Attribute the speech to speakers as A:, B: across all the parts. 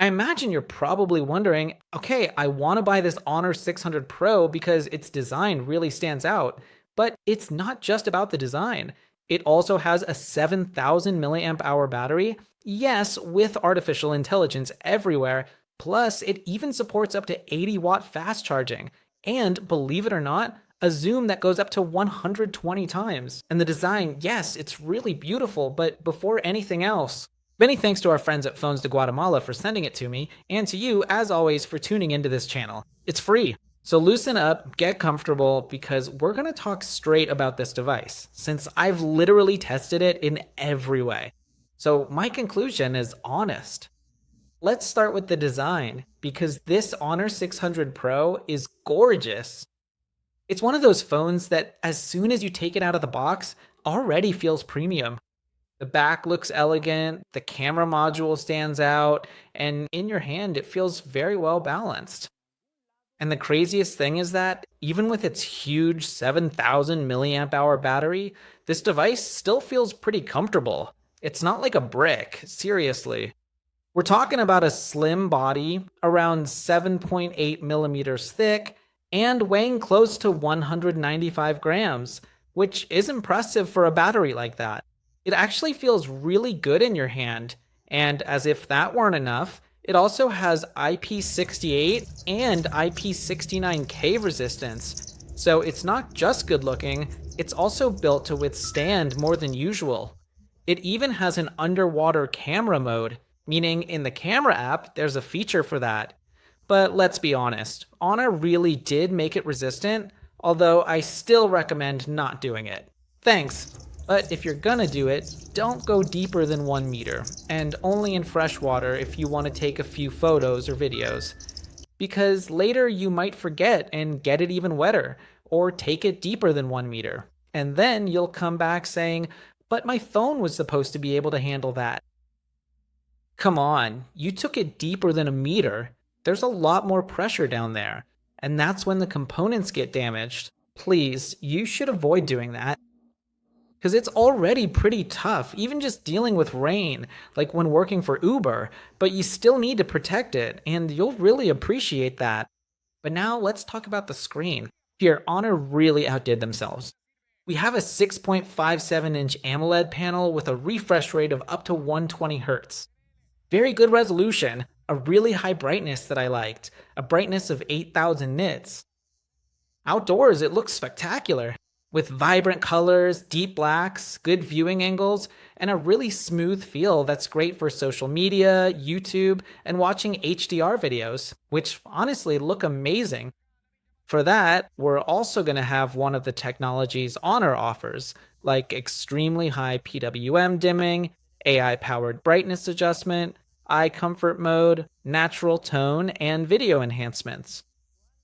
A: I imagine you're probably wondering, okay, I want to buy this Honor 600 Pro because its design really stands out, but it's not just about the design. It also has a 7,000 milliamp hour battery, yes, with artificial intelligence everywhere, plus it even supports up to 80-watt fast charging, and believe it or not, a zoom that goes up to 120 times. And the design, yes, it's really beautiful, but before anything else, many thanks to our friends at Phones de Guatemala for sending it to me, and to you, as always, for tuning into this channel. It's free. So loosen up, get comfortable, because we're going to talk straight about this device, since I've literally tested it in every way. So my conclusion is honest. Let's start with the design, because this Honor 600 Pro is gorgeous. It's one of those phones that, as soon as you take it out of the box, already feels premium. The back looks elegant, the camera module stands out, and in your hand it feels very well balanced. And the craziest thing is that, even with its huge 7,000 milliamp hour battery, this device still feels pretty comfortable. It's not like a brick, seriously. We're talking about a slim body, around 7.8 millimeters thick, and weighing close to 195 grams, which is impressive for a battery like that. It actually feels really good in your hand, and as if that weren't enough, it also has IP68 and IP69K resistance, so it's not just good looking, it's also built to withstand more than usual. It even has an underwater camera mode, meaning in the camera app, there's a feature for that. But let's be honest, Honor really did make it resistant, although I still recommend not doing it. Thanks. But if you're gonna do it, don't go deeper than 1 meter, and only in fresh water if you want to take a few photos or videos. Because later you might forget and get it even wetter, or take it deeper than 1 meter. And then you'll come back saying, but my phone was supposed to be able to handle that. Come on, you took it deeper than a meter. There's a lot more pressure down there, and that's when the components get damaged. Please, you should avoid doing that. Because it's already pretty tough, even just dealing with rain, like when working for Uber, but you still need to protect it, and you'll really appreciate that. But now let's talk about the screen. Here, Honor really outdid themselves. We have a 6.57-inch AMOLED panel with a refresh rate of up to 120 Hz. Very good resolution, a really high brightness that I liked, a brightness of 8,000 nits. Outdoors, it looks spectacular, with vibrant colors, deep blacks, good viewing angles, and a really smooth feel that's great for social media, YouTube, and watching HDR videos, which honestly look amazing. For that, we're also going to have one of the technologies Honor offers, like extremely high PWM dimming, AI-powered brightness adjustment, eye comfort mode, natural tone, and video enhancements.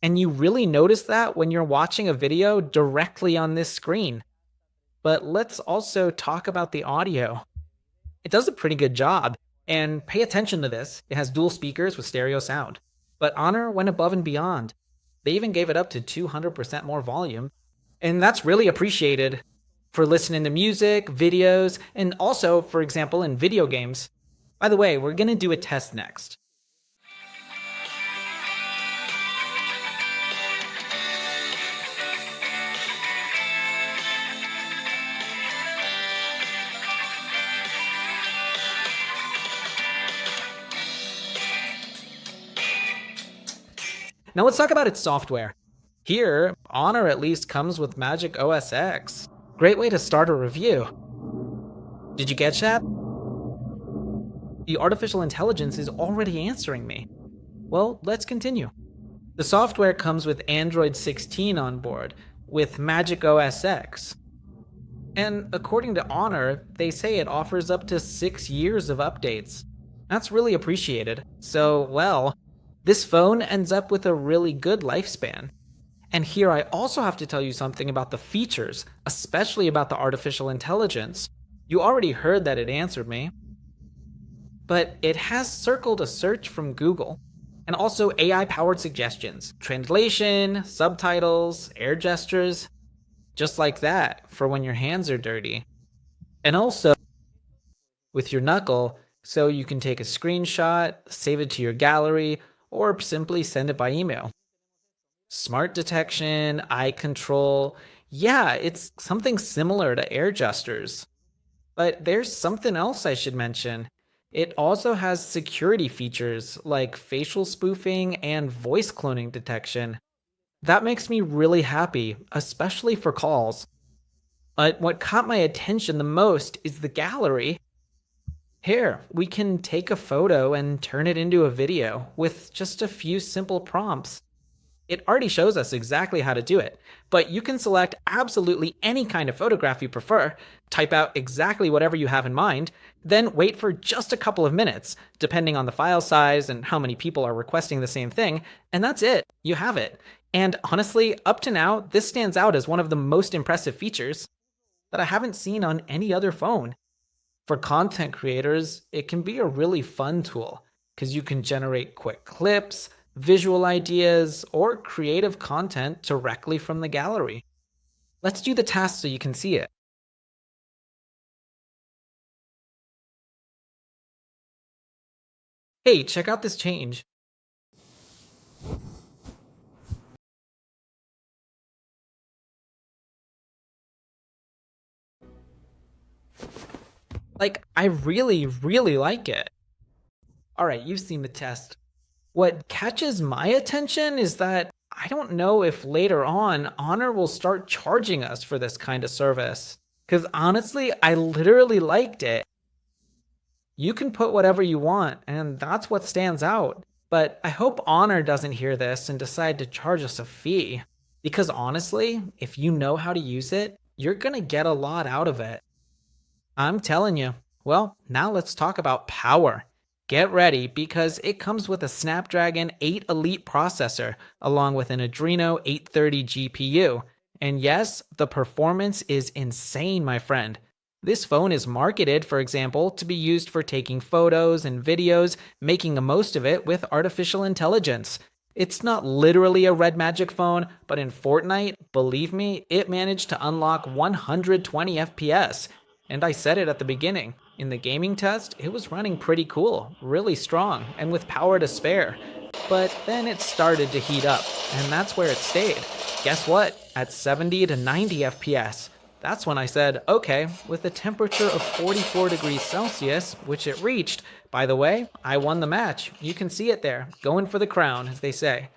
A: And you really notice that when you're watching a video directly on this screen. But let's also talk about the audio. It does a pretty good job, and pay attention to this. It has dual speakers with stereo sound. But Honor went above and beyond. They even gave it up to 200% more volume. And that's really appreciated for listening to music, videos, and also, for example, in video games. By the way, we're going to do a test next. Now let's talk about its software. Here, Honor at least comes with Magic OS X. Great way to start a review. Did you catch that? The artificial intelligence is already answering me. Well, let's continue. The software comes with Android 16 on board, with Magic OS X. And according to Honor, they say it offers up to 6 years of updates. That's really appreciated. So, well, this phone ends up with a really good lifespan. And here I also have to tell you something about the features, especially about the artificial intelligence. You already heard that it answered me. But it has circled a search from Google, and also AI-powered suggestions, translation, subtitles, air gestures, just like that for when your hands are dirty. And also, with your knuckle, so you can take a screenshot, save it to your gallery, or simply send it by email. Smart detection, eye control. Yeah, it's something similar to air gestures. But there's something else I should mention. It also has security features like facial spoofing and voice cloning detection. That makes me really happy, especially for calls. But what caught my attention the most is the gallery. Here, we can take a photo and turn it into a video with just a few simple prompts. It already shows us exactly how to do it, but you can select absolutely any kind of photograph you prefer, type out exactly whatever you have in mind, then wait for just a couple of minutes, depending on the file size and how many people are requesting the same thing, and that's it. You have it. And honestly, up to now, this stands out as one of the most impressive features that I haven't seen on any other phone. For content creators, it can be a really fun tool because you can generate quick clips, visual ideas, or creative content directly from the gallery. Let's do the task so you can see it. Hey, check out this change. Like, I really, really like it. Alright, you've seen the test. What catches my attention is that I don't know if later on Honor will start charging us for this kind of service. Because honestly, I literally liked it. You can put whatever you want, and that's what stands out. But I hope Honor doesn't hear this and decide to charge us a fee. Because honestly, if you know how to use it, you're gonna get a lot out of it. I'm telling you. Well, now let's talk about power. Get ready because it comes with a Snapdragon 8 Elite processor along with an Adreno 830 GPU. And yes, the performance is insane, my friend. This phone is marketed, for example, to be used for taking photos and videos, making the most of it with artificial intelligence. It's not literally a red magic phone, but in Fortnite, believe me, it managed to unlock 120 FPS. And I said it at the beginning. In the gaming test, it was running pretty cool, really strong, and with power to spare. But then it started to heat up, and that's where it stayed. Guess what? At 70 to 90 FPS. That's when I said, okay, with a temperature of 44 degrees Celsius, which it reached, by the way, I won the match. You can see it there, going for the crown, as they say.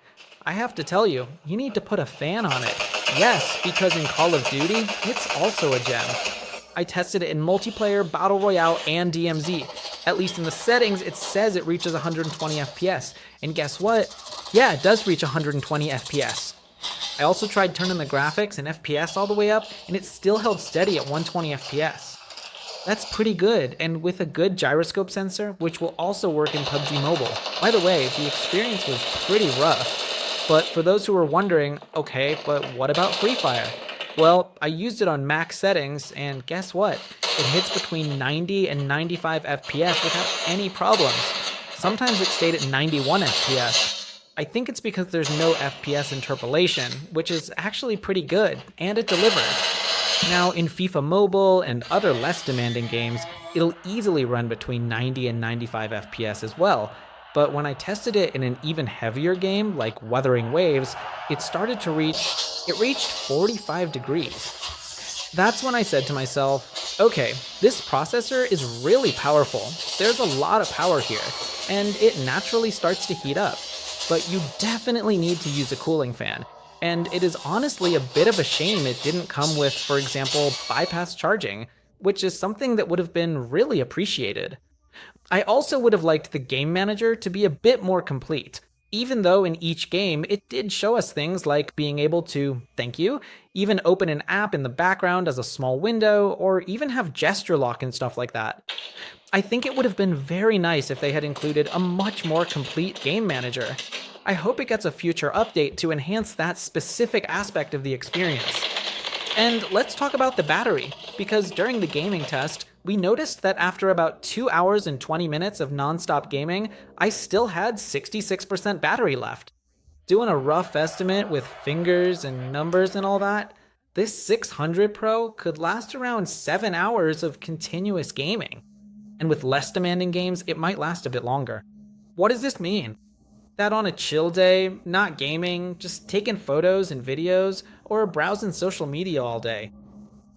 A: I have to tell you, you need to put a fan on it. Yes, because in Call of Duty, it's also a gem. I tested it in multiplayer, battle royale, and DMZ. At least in the settings, it says it reaches 120 FPS. And guess what? Yeah, it does reach 120 FPS. I also tried turning the graphics and FPS all the way up, and it still held steady at 120 FPS. That's pretty good, and with a good gyroscope sensor, which will also work in PUBG Mobile. By the way, the experience was pretty rough. But for those who are wondering, okay, but what about Free Fire? Well, I used it on max settings, and guess what? It hits between 90 and 95 FPS without any problems. Sometimes it stayed at 91 FPS. I think it's because there's no FPS interpolation, which is actually pretty good, and it delivers. Now, in FIFA Mobile and other less demanding games, it'll easily run between 90 and 95 FPS as well. But when I tested it in an even heavier game, like Wuthering Waves, it reached 45 degrees. That's when I said to myself, okay, this processor is really powerful. There's a lot of power here, and it naturally starts to heat up. But you definitely need to use a cooling fan. And it is honestly a bit of a shame it didn't come with, for example, bypass charging, which is something that would have been really appreciated. I also would have liked the game manager to be a bit more complete, even though in each game it did show us things like being able to, thank you, even open an app in the background as a small window, or even have gesture lock and stuff like that. I think it would have been very nice if they had included a much more complete game manager. I hope it gets a future update to enhance that specific aspect of the experience. And let's talk about the battery, because during the gaming test, we noticed that after about 2 hours and 20 minutes of non-stop gaming, I still had 66% battery left. Doing a rough estimate with fingers and numbers and all that, this 600 Pro could last around 7 hours of continuous gaming. and with less demanding games, it might last a bit longer. What does this mean? That on a chill day, not gaming, just taking photos and videos, or browsing social media all day.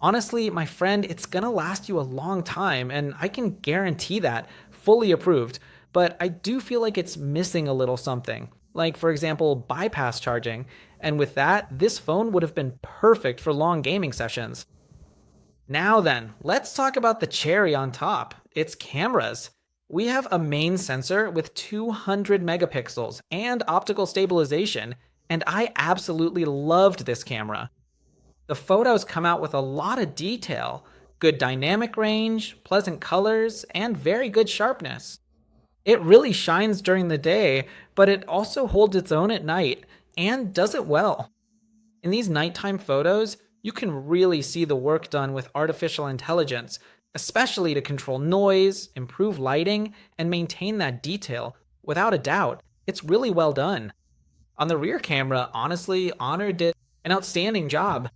A: Honestly, my friend, it's gonna last you a long time, and I can guarantee that, fully approved, but I do feel like it's missing a little something. Like, for example, bypass charging, and with that, this phone would have been perfect for long gaming sessions. Now then, let's talk about the cherry on top. It's cameras. We have a main sensor with 200 megapixels and optical stabilization, and I absolutely loved this camera. The photos come out with a lot of detail, good dynamic range, pleasant colors, and very good sharpness. It really shines during the day, but it also holds its own at night and does it well. In these nighttime photos, you can really see the work done with artificial intelligence, especially to control noise, improve lighting, and maintain that detail. Without a doubt, it's really well done. On the rear camera, honestly, Honor did an outstanding job.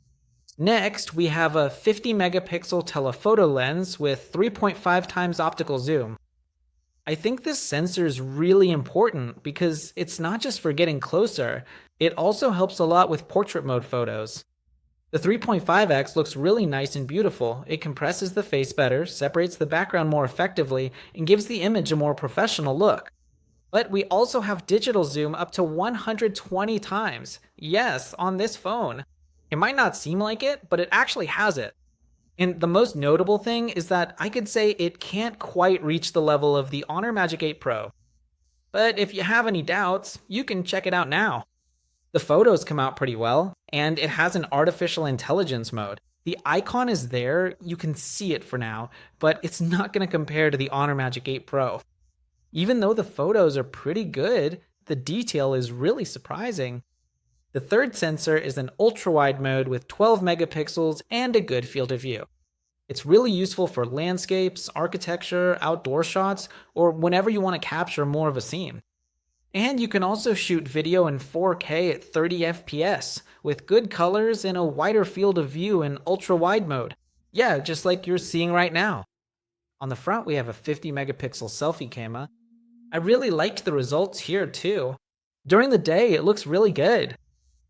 A: Next, we have a 50 megapixel telephoto lens with 3.5 times optical zoom. I think this sensor is really important because it's not just for getting closer, it also helps a lot with portrait mode photos. The 3.5x looks really nice and beautiful. It compresses the face better, separates the background more effectively, and gives the image a more professional look. But we also have digital zoom up to 120 times. Yes, on this phone. It might not seem like it, but it actually has it. And the most notable thing is that I could say it can't quite reach the level of the Honor Magic 8 Pro. But if you have any doubts, you can check it out now. The photos come out pretty well, and it has an artificial intelligence mode. The icon is there, you can see it for now, but it's not going to compare to the Honor Magic 8 Pro. Even though the photos are pretty good, the detail is really surprising. The third sensor is an ultra-wide mode with 12 megapixels and a good field of view. It's really useful for landscapes, architecture, outdoor shots, or whenever you want to capture more of a scene. And you can also shoot video in 4K at 30 FPS, with good colors and a wider field of view in ultra-wide mode. Yeah, just like you're seeing right now. On the front, we have a 50 megapixel selfie camera. I really liked the results here too. During the day, it looks really good.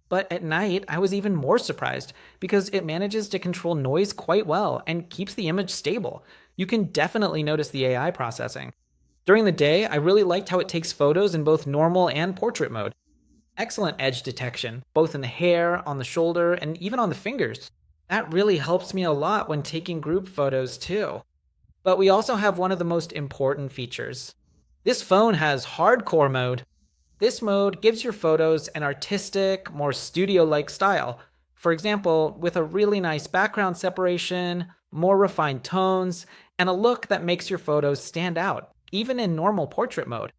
A: But at night, I was even more surprised because it manages to control noise quite well and keeps the image stable. You can definitely notice the AI processing. During the day, I really liked how it takes photos in both normal and portrait mode. Excellent edge detection, both in the hair, on the shoulder, and even on the fingers. That really helps me a lot when taking group photos too. But we also have one of the most important features. This phone has hardcore mode. This mode gives your photos an artistic, more studio-like style. For example, with a really nice background separation, more refined tones, and a look that makes your photos stand out, even in normal portrait mode.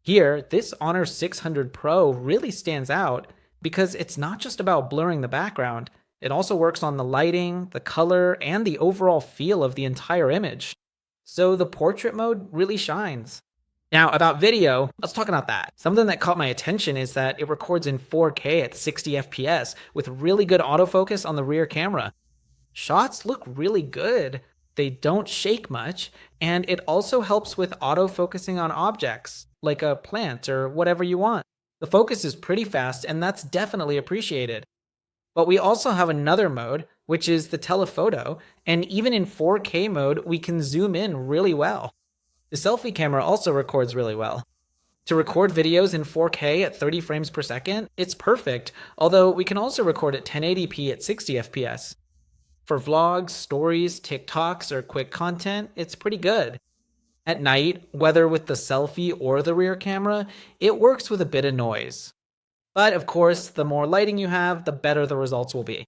A: Here, this Honor 600 Pro really stands out because it's not just about blurring the background, it also works on the lighting, the color, and the overall feel of the entire image. So the portrait mode really shines. Now, about video, let's talk about that. Something that caught my attention is that it records in 4K at 60 FPS with really good autofocus on the rear camera. Shots look really good. They don't shake much, and it also helps with autofocusing on objects, like a plant or whatever you want. The focus is pretty fast, and that's definitely appreciated. But we also have another mode, which is the telephoto, and even in 4K mode, we can zoom in really well. The selfie camera also records really well. To record videos in 4K at 30 frames per second, it's perfect, although we can also record at 1080p at 60 FPS. For vlogs, stories, TikToks, or quick content, it's pretty good. At night, whether with the selfie or the rear camera, it works with a bit of noise. But of course, the more lighting you have, the better the results will be.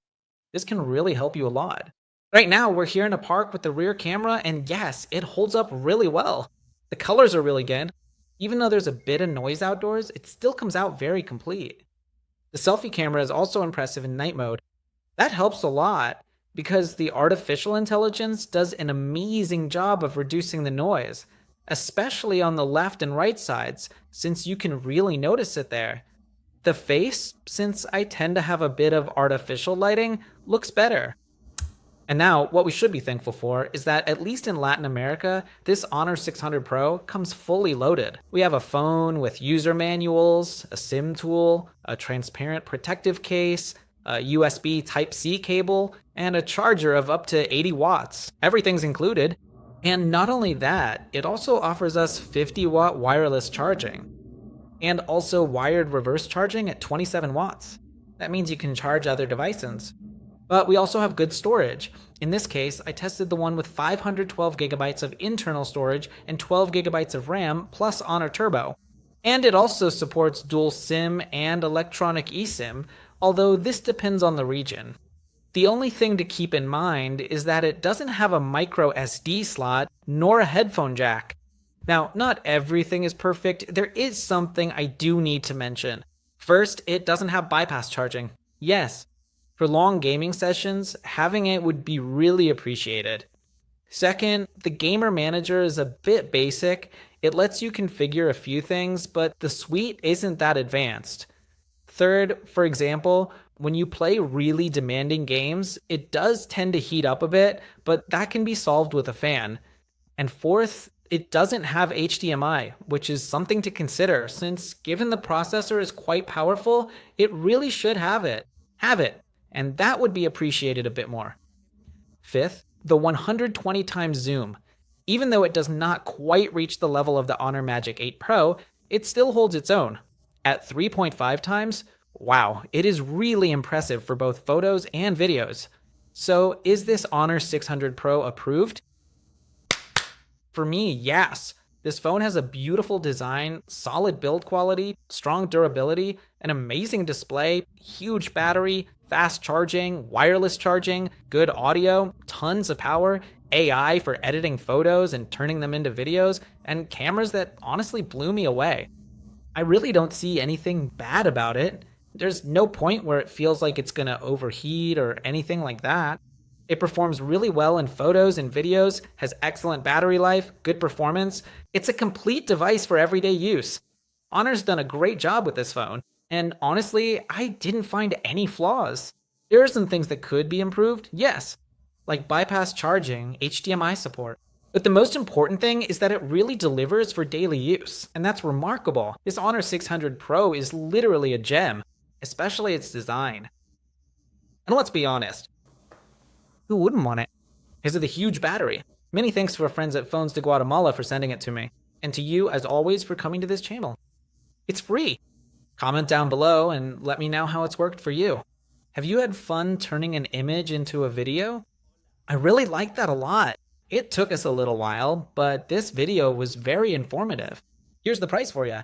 A: This can really help you a lot. Right now, we're here in a park with the rear camera, and yes, it holds up really well. The colors are really good. Even though there's a bit of noise outdoors, it still comes out very complete. The selfie camera is also impressive in night mode. That helps a lot because the artificial intelligence does an amazing job of reducing the noise, especially on the left and right sides, since you can really notice it there. The face, since I tend to have a bit of artificial lighting, looks better. And now, what we should be thankful for is that, at least in Latin America, this Honor 600 Pro comes fully loaded. We have a phone with user manuals, a SIM tool, a transparent protective case, a USB Type-C cable, and a charger of up to 80 watts. Everything's included. And not only that, it also offers us 50-watt wireless charging, and also wired reverse charging at 27 watts. That means you can charge other devices. But we also have good storage. In this case, I tested the one with 512 gigabytes of internal storage and 12 gigabytes of RAM plus Honor Turbo. And it also supports dual SIM and electronic eSIM, although this depends on the region. The only thing to keep in mind is that it doesn't have a micro SD slot nor a headphone jack. Now, not everything is perfect. There is something I do need to mention. First, it doesn't have bypass charging. Yes, for long gaming sessions, having it would be really appreciated. Second, the gamer manager is a bit basic. It lets you configure a few things, but the suite isn't that advanced. Third, for example, when you play really demanding games, it does tend to heat up a bit, but that can be solved with a fan. And fourth, it doesn't have HDMI, which is something to consider since, given the processor is quite powerful, it really should have it. And that would be appreciated a bit more. Fifth, the 120 times zoom. Even though it does not quite reach the level of the Honor Magic 8 Pro, it still holds its own. At 3.5 times, wow, it is really impressive for both photos and videos. So is this Honor 600 Pro approved? For me, yes. This phone has a beautiful design, solid build quality, strong durability, an amazing display, huge battery, fast charging, wireless charging, good audio, tons of power, AI for editing photos and turning them into videos, and cameras that honestly blew me away. I really don't see anything bad about it. There's no point where it feels like it's gonna overheat or anything like that. It performs really well in photos and videos, has excellent battery life, good performance. It's a complete device for everyday use. Honor's done a great job with this phone, and honestly, I didn't find any flaws. There are some things that could be improved, yes, like bypass charging, HDMI support. But the most important thing is that it really delivers for daily use, and that's remarkable. This Honor 600 Pro is literally a gem, especially its design. And let's be honest, who wouldn't want it? Because of the huge battery. Many thanks to our friends at Phones de Guatemala for sending it to me, and to you, as always, for coming to this channel. It's free. Comment down below and let me know how it's worked for you. Have you had fun turning an image into a video? I really liked that a lot. It took us a little while, but this video was very informative. Here's the price for you.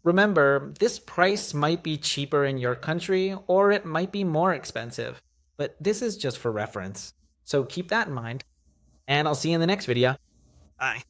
A: Remember, this price might be cheaper in your country, or it might be more expensive, but this is just for reference. So keep that in mind, and I'll see you in the next video. Bye.